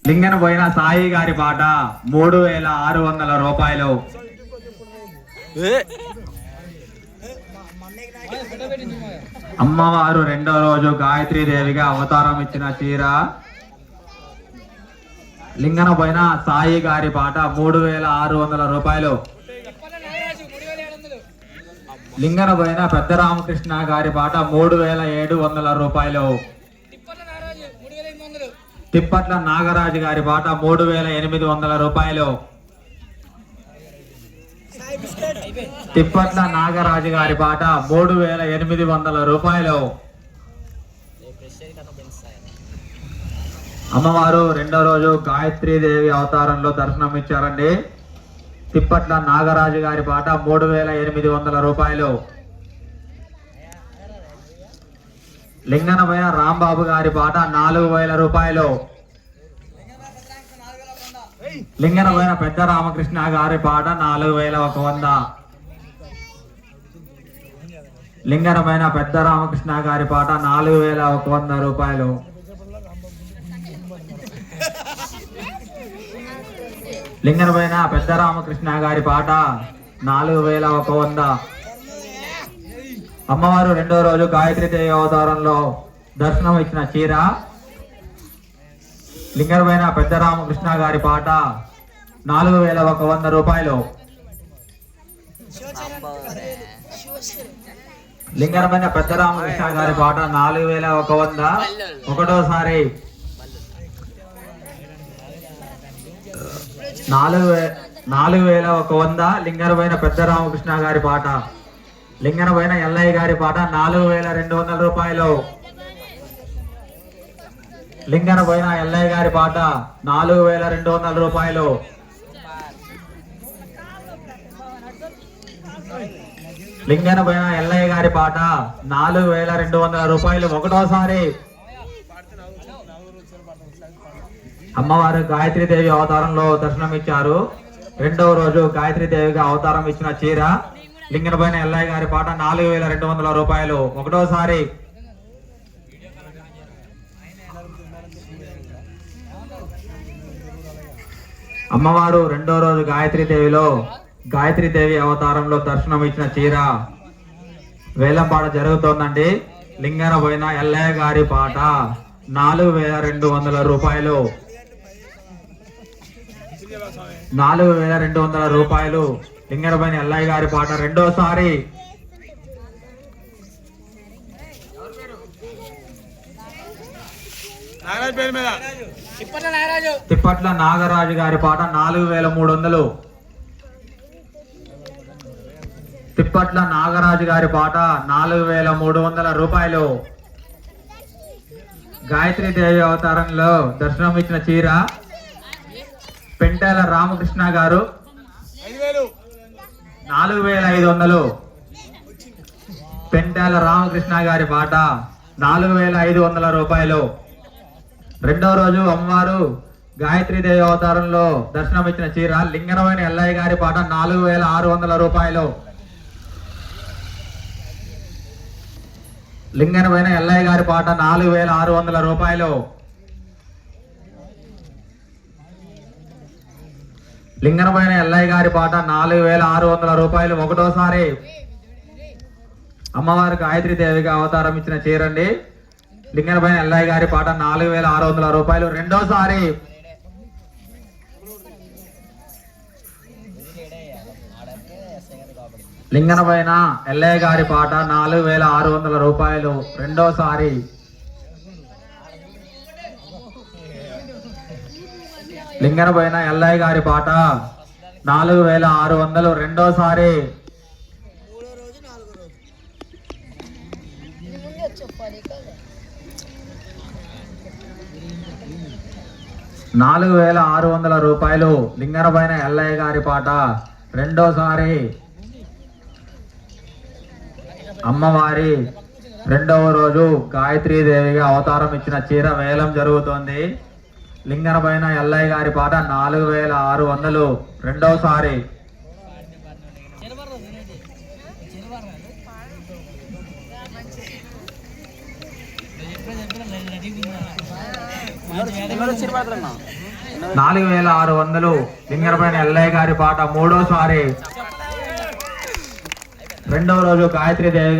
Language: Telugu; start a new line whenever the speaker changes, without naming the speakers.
లింగన పోయిన సాయి గారి పాట 3600 రూపాయలు. అమ్మవారు రెండో రోజు గాయత్రీ దేవిగా అవతారం ఇచ్చిన చీర. లింగన పోయిన సాయి గారి పాట 3600 రూపాయలు. లింగన పోయిన పెద్ద రామకృష్ణ గారి పాట 3700 రూపాయలు. తిప్పట్ల నాగరాజు గారి పాట 3800 రూపాయలు. తిప్పట్ల నాగరాజు గారి పాట 3800 రూపాయలు. అమ్మవారు రెండో రోజు గాయత్రీ దేవి అవతారంలో దర్శనం ఇచ్చారండి. తిప్పట్ల నాగరాజు గారి పాట 3800 రూపాయలు. లింగనపైన రాంబాబు గారి పాట 4000 రూపాయలు. లింగనపైన పెద్ద రామకృష్ణ గారి పాట 4100. లింగనపైన పెద్ద రామకృష్ణ గారి పాట 4100 రూపాయలు. లింగనపైన పెద్ద రామకృష్ణ గారి పాట 4100. అమ్మవారు రెండో రోజు గాయత్రీ దేవి అవతారంలో దర్శనం ఇచ్చిన చీర. లింగనపైన పెద్ద రామకృష్ణ గారి పాట 4100 రూపాయలు. లింగనపైన పెద్ద రామకృష్ణ గారి పాట 4100 ఒకటోసారి. 4100 లింగనపైన పెద్ద రామకృష్ణ గారి పాట. లింగనపైన ఎల్లయ్య గారి పాట 4200 రూపాయలు. లింగనపైన ఎల్లయ్య గారి పాట 4200 రూపాయలు. లింగనపైన ఎల్లయ్య గారి పాట 4200 రూపాయలు ఒకటోసారి. అమ్మవారు గాయత్రీ దేవి అవతారంలో దర్శనం ఇచ్చారు. రెండవ రోజు గాయత్రీ దేవిగా అవతారం ఇచ్చిన చీర. లింగనపైన ఎల్లయ్య గారి పాట 4200 రూపాయలు ఒకటోసారి. అమ్మవారు రెండో రోజు గాయత్రీ దేవి అవతారంలో దర్శనం ఇచ్చిన చీర వేలంపాట జరుగుతోందండి. లింగనపైన ఎల్లయ్య గారి పాట 4200 రూపాయలు. 4200 రూపాయలు. లింగనపైన ఎల్లయ్య గారి పాట రెండోసారి. తిప్పట్ల నాగరాజు గారి పాట 4300. తిప్పట్ల నాగరాజు గారి పాట 4300 రూపాయలు. గాయత్రీ దేవి అవతారంలో దర్శనం ఇచ్చిన చీర. పెంటేల రామకృష్ణ గారు 4500. పెంటేల రామకృష్ణ గారి పాట 4500 రూపాయలు. రెండో రోజు అమ్మవారు గాయత్రీ దేవి అవతారంలో దర్శనం ఇచ్చిన చీర. లింగనపైన ఎల్లయ్య గారి పాట 4600 రూపాయలు. లింగనపైన ఎల్లయ్య గారి పాట 4600 రూపాయలు. లింగనపైన ఎల్లయ్య గారి పాట 4600 రూపాయలు ఒకటోసారి. అమ్మవారు గాయత్రీ దేవిగా అవతారం ఇచ్చిన చీరండి. లింగనపైన ఎల్లయ్య గారి పాట 4600 రూపాయలు రెండోసారి. లింగనపైన ఎల్లయ్య గారి పాట 4600 రూపాయలు రెండోసారి. లింగనపైన ఎల్లయ్య గారి పాట 4600 రెండోసారి. 4600 రూపాయలు. లింగనపైన ఎల్లయ్య గారి పాట రెండోసారి. అమ్మవారి రెండవ రోజు గాయత్రీ దేవిగా అవతారం ఇచ్చిన చీర వేలం జరుగుతోంది. లింగనపైన ఎల్లయ్య గారి పాట 4600 రెండోసారి. 4600 లింగరపైన ఎల్లయ్య గారి పాట మూడోసారి. రెండవ రోజు గాయత్రీ దేవి